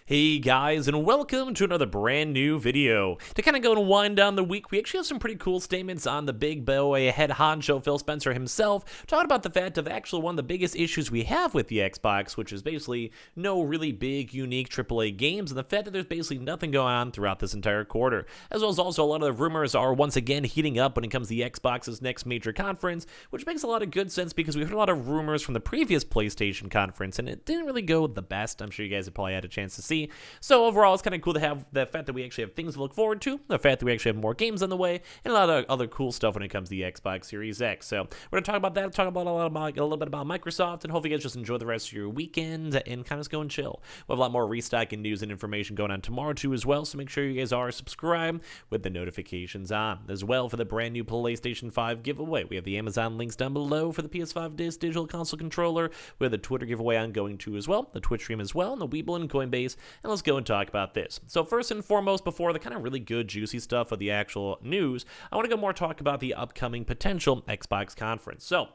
Hey guys, and welcome to another brand new video. To kind of go and wind down the week, we actually have some pretty cool statements on the big boy head honcho Phil Spencer himself, talking about the fact of actually one of the biggest issues we have with the Xbox, which is basically no really big, unique AAA games, and the fact that there's basically nothing going on throughout this entire quarter. As well as also a lot of the rumors are once again heating up when it comes to the Xbox's next major conference, which makes a lot of good sense because we heard a lot of rumors from the previous PlayStation conference, and it didn't really go the best. I'm sure you guys have probably had a chance to see. So overall, it's kind of cool to have the fact that we actually have things to look forward to, the fact that we actually have more games on the way, and a lot of other cool stuff when it comes to the Xbox Series X. So we're going to talk about that, talk about a little bit about Microsoft, and hopefully you guys just enjoy the rest of your weekend and kind of just go and chill. We'll have a lot more restocking news and information going on tomorrow too as well, so make sure you guys are subscribed with the notifications on. As well, for the brand new PlayStation 5 giveaway, we have the Amazon links down below for the PS5 Digital Console Controller. We have the Twitter giveaway ongoing too as well, the Twitch stream as well, and the Weeble and Coinbase. And let's go and talk about this. So first and foremost, before the kind of really good juicy stuff of the actual news, I want to go more talk about the upcoming potential Xbox conference. So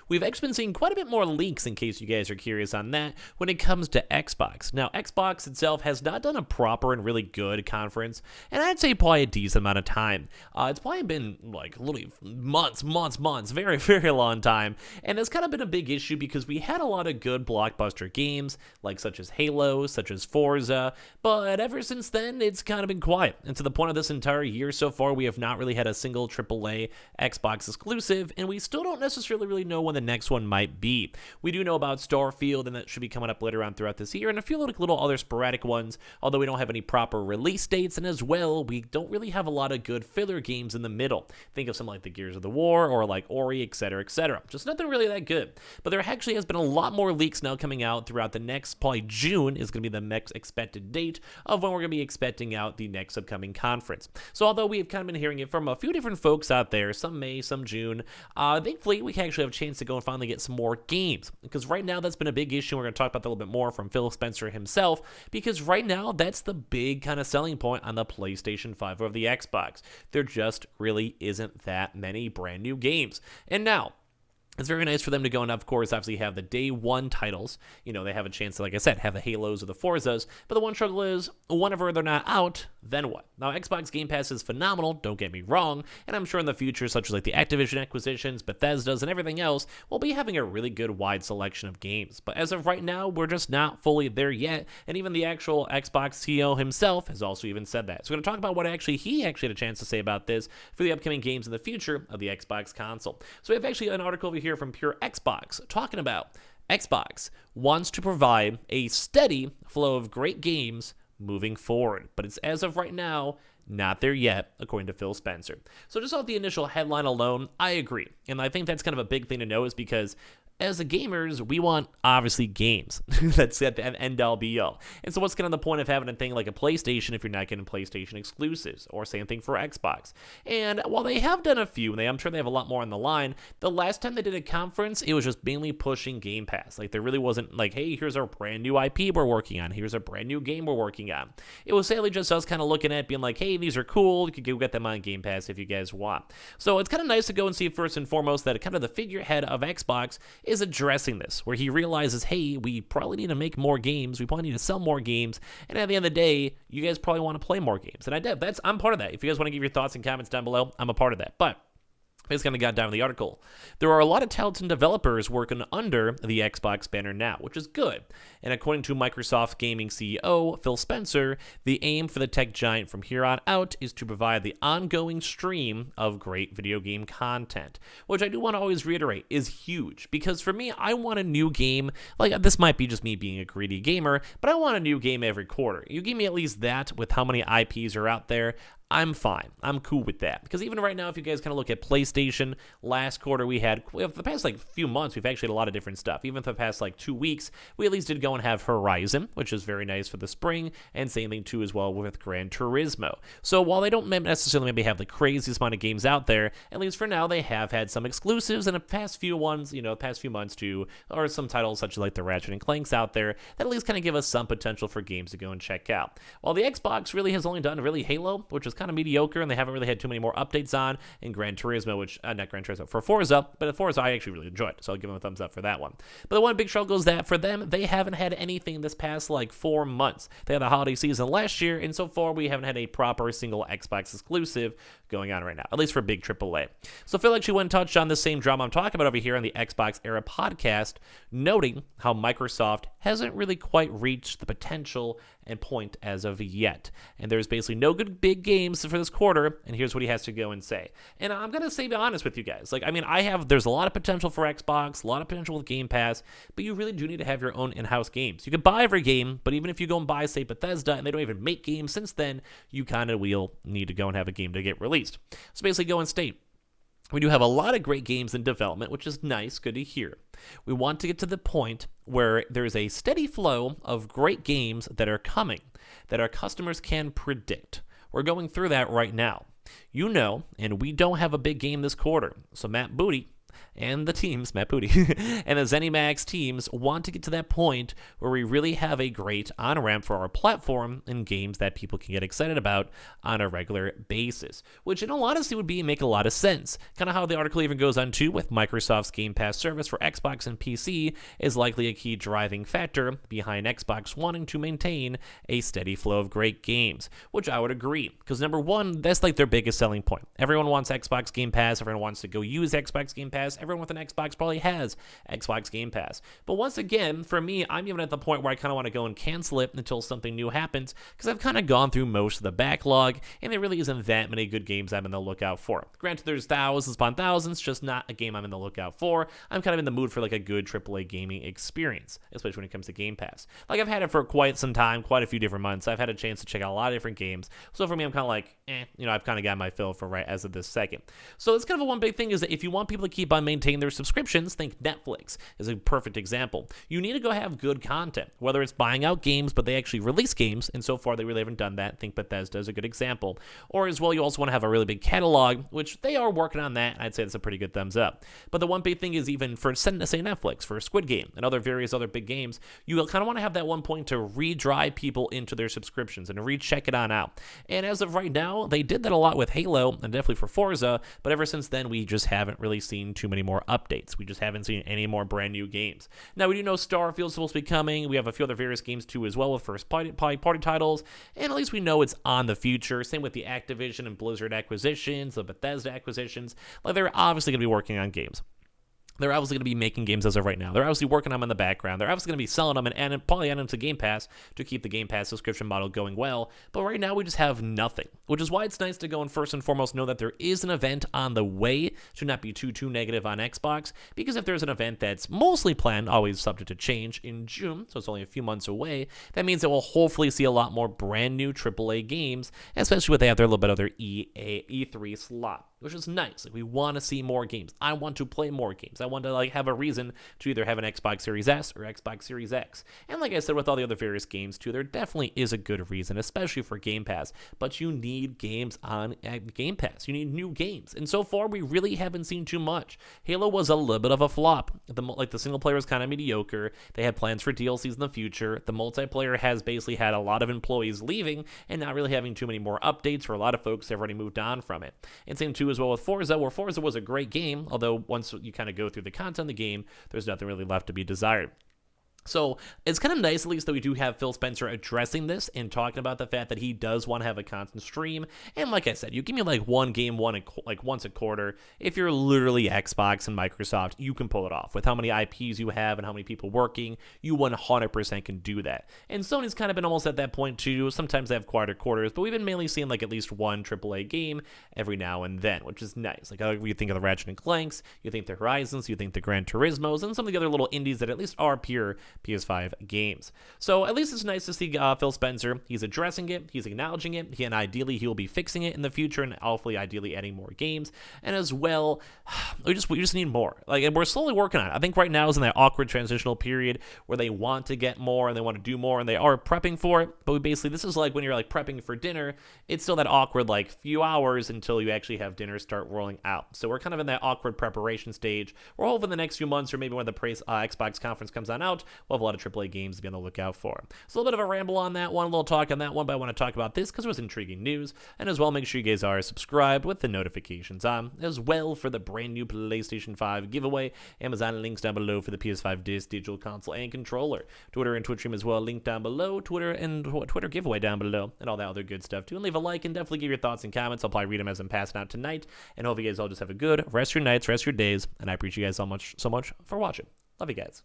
we've actually been seeing quite a bit more leaks, in case you guys are curious on that, when it comes to Xbox. Now, Xbox itself has not done a proper and really good conference, and I'd say probably a decent amount of time. It's probably been like literally months, very, very long time, and it's kind of been a big issue because we had a lot of good blockbuster games, like such as Halo, such as Forza, but ever since then, it's kind of been quiet. And to the point of this entire year so far, we have not really had a single AAA Xbox exclusive, and we still don't necessarily really know when the next one might be. We do know about Starfield, and that should be coming up later on throughout this year, and a few little other sporadic ones, although we don't have any proper release dates, and as well, we don't really have a lot of good filler games in the middle. Think of something like the Gears of the War, or like Ori, etc., etc. Just nothing really that good. But there actually has been a lot more leaks now coming out throughout the next, probably June is going to be the next expected date of when we're going to be expecting out the next upcoming conference. So although we have kind of been hearing it from a few different folks out there, some May, some June, thankfully we can actually have a chance to go and finally get some more games, because right now that's been a big issue. We're going to talk about that a little bit more from Phil Spencer himself, because right now that's the big kind of selling point on the PlayStation 5 or the Xbox. There just really isn't that many brand new games. And now, it's very nice for them to go and, of course, obviously have the day one titles. You know, they have a chance to, like I said, have the Halos or the Forzas. But the one struggle is, whenever they're not out, then what? Now, Xbox Game Pass is phenomenal, don't get me wrong. And I'm sure in the future, such as like the Activision acquisitions, Bethesda's, and everything else, we'll be having a really good wide selection of games. But as of right now, we're just not fully there yet. And even the actual Xbox CEO himself has also even said that. So we're going to talk about what he actually had a chance to say about this for the upcoming games in the future of the Xbox console. So we have actually an article over here from Pure Xbox talking about Xbox wants to provide a steady flow of great games moving forward, but it's as of right now not there yet, according to Phil Spencer. So just off the initial headline alone, I agree, and I think that's kind of a big thing to know, is because as the gamers, we want, obviously, games. That's at the end all be all. And so what's kind of the point of having a thing like a PlayStation if you're not getting PlayStation exclusives? Or same thing for Xbox. And while they have done a few, and I'm sure they have a lot more on the line, the last time they did a conference, it was just mainly pushing Game Pass. Like, there really wasn't like, hey, here's our brand new IP we're working on. Here's a brand new game we're working on. It was sadly just us kind of looking at it, being like, hey, these are cool. You could go get them on Game Pass if you guys want. So it's kind of nice to go and see, first and foremost, that kind of the figurehead of Xbox is addressing this, where he realizes, hey, we probably need to make more games, we probably need to sell more games, and at the end of the day, you guys probably want to play more games. And I'm part of that. If you guys want to give your thoughts and comments down below, I'm a part of that. But I just kind of got down to the article. There are a lot of talented developers working under the Xbox banner now, which is good. And according to Microsoft Gaming CEO Phil Spencer, the aim for the tech giant from here on out is to provide the ongoing stream of great video game content, which I do want to always reiterate is huge. Because for me, I want a new game. Like, this might be just me being a greedy gamer, but I want a new game every quarter. You give me at least that with how many IPs are out there. I'm fine. I'm cool with that. Because even right now, if you guys kind of look at PlayStation, last quarter for the past like few months, we've actually had a lot of different stuff. Even for the past like 2 weeks, we at least did go and have Horizon, which is very nice for the spring, and same thing too as well with Gran Turismo. So while they don't necessarily maybe have the craziest amount of games out there, at least for now, they have had some exclusives in the past few ones, the past few months too, or some titles such as like the Ratchet and Clanks out there that at least kind of give us some potential for games to go and check out. While the Xbox really has only done really Halo, which is kind kind of mediocre, and they haven't really had too many more updates on. And Gran Turismo, which, not Gran Turismo, for Forza, but Forza I actually really enjoyed, so I'll give them a thumbs up for that one. But the one big struggle is that for them, they haven't had anything this past like 4 months. They had the holiday season last year, and so far we haven't had a proper single Xbox exclusive going on right now, at least for big AAA. So Phil actually went and touched on the same drama I'm talking about over here on the Xbox Era podcast, noting how Microsoft hasn't really quite reached the potential and point as of yet. And there's basically no good big games for this quarter, and here's what he has to go and say. And I'm going to be honest with you guys. Like, I mean, there's a lot of potential for Xbox, a lot of potential with Game Pass, but you really do need to have your own in-house games. You can buy every game, but even if you go and buy, say, Bethesda, and they don't even make games since then, you kind of will need to go and have a game to get released. So basically go and state, we do have a lot of great games in development, which is nice, good to hear. We want to get to the point where there's a steady flow of great games that are coming, that our customers can predict. We're going through that right now. You know, and we don't have a big game this quarter, so Matt Booty and the teams, Matt Booty, and the ZeniMax teams want to get to that point where we really have a great on-ramp for our platform and games that people can get excited about on a regular basis, which in all honesty would make a lot of sense. Kind of how the article even goes on too, with Microsoft's Game Pass service for Xbox and PC is likely a key driving factor behind Xbox wanting to maintain a steady flow of great games, which I would agree, because number one, that's like their biggest selling point. Everyone wants Xbox Game Pass, everyone wants to go use Xbox Game Pass, everyone with an Xbox probably has Xbox Game Pass. But once again, for me, I'm even at the point where I kind of want to go and cancel it until something new happens, because I've kind of gone through most of the backlog, and there really isn't that many good games I'm in the lookout for. Granted, there's thousands upon thousands, just not a game I'm in the lookout for. I'm kind of in the mood for like a good AAA gaming experience, especially when it comes to Game Pass. Like, I've had it for quite some time, quite a few different months. I've had a chance to check out a lot of different games. So for me, I'm kind of like, I've kind of got my fill for right as of this second. So it's kind of a one big thing is that if you want people to keep on maintaining their subscriptions, think Netflix is a perfect example. You need to go have good content, whether it's buying out games, but they actually release games, and so far they really haven't done that. Think Bethesda is a good example. Or as well, you also want to have a really big catalog, which they are working on that. I'd say that's a pretty good thumbs up. But the one big thing is even for, say, Netflix, for Squid Game and various other big games, you kind of want to have that one point to re-drive people into their subscriptions and recheck it on out. And as of right now, they did that a lot with Halo and definitely for Forza, but ever since then, we just haven't really seen too many more updates. We just haven't seen any more brand new games. Now, we do know Starfield's supposed to be coming. We have a few other various games too as well with first party titles, and at least we know it's on the future. Same with the Activision and Blizzard acquisitions, the Bethesda acquisitions. Like, they're obviously going to be working on games. They're obviously going to be making games as of right now. They're obviously working on them in the background. They're obviously going to be selling them and probably adding them to Game Pass to keep the Game Pass subscription model going well. But right now, we just have nothing, which is why it's nice to go and first and foremost know that there is an event on the way. Should not be too negative on Xbox, because if there's an event that's mostly planned, always subject to change, in June, so it's only a few months away, that means that we'll hopefully see a lot more brand new AAA games, especially when they have their little bit of their E3 slot, which is nice. Like, we want to see more games. I want to play more games. I want to have a reason to either have an Xbox Series S or Xbox Series X. And like I said, with all the other various games too, there definitely is a good reason, especially for Game Pass. But you need games on Game Pass. You need new games. And so far, we really haven't seen too much. Halo was a little bit of a flop. The single player was kind of mediocre. They had plans for DLCs in the future. The multiplayer has basically had a lot of employees leaving and not really having too many more updates for a lot of folks that have already moved on from it. And same too as well with Forza, where Forza was a great game, although once you kind of go through the content of the game, there's nothing really left to be desired. So it's kind of nice, at least, that we do have Phil Spencer addressing this and talking about the fact that he does want to have a constant stream. And like I said, you give me like one game, once a quarter. If you're literally Xbox and Microsoft, you can pull it off. With how many IPs you have and how many people working, you 100% can do that. And Sony's kind of been almost at that point too. Sometimes they have quieter quarters, but we've been mainly seeing like at least one AAA game every now and then, which is nice. Like, you think of the Ratchet and Clanks, you think the Horizons, you think the Gran Turismos, and some of the other little indies that at least are pure PS5 games. So at least it's nice to see Phil Spencer. He's addressing it, he's acknowledging it, and ideally he will be fixing it in the future, and hopefully ideally adding more games. And as well, we just need more. And we're slowly working on it. I think right now is in that awkward transitional period where they want to get more and they want to do more and they are prepping for it. But this is like when you're like prepping for dinner, it's still that awkward like few hours until you actually have dinner start rolling out. So we're kind of in that awkward preparation stage. We're hoping the next few months, or maybe when the Xbox conference comes on out, we'll have a lot of AAA games to be on the lookout for. So a little bit of a ramble on that one, a little talk on that one, but I want to talk about this because it was intriguing news. And as well, make sure you guys are subscribed with the notifications on, as well for the brand new PlayStation 5 giveaway. Amazon links down below for the PS5 digital console and controller. Twitter and Twitch stream as well, link down below. Twitter giveaway down below, and all that other good stuff too. And leave a like and definitely give your thoughts and comments. I'll probably read them as I'm passing out tonight. And hope you guys all just have a good rest of your nights, rest of your days. And I appreciate you guys so much for watching. Love you guys.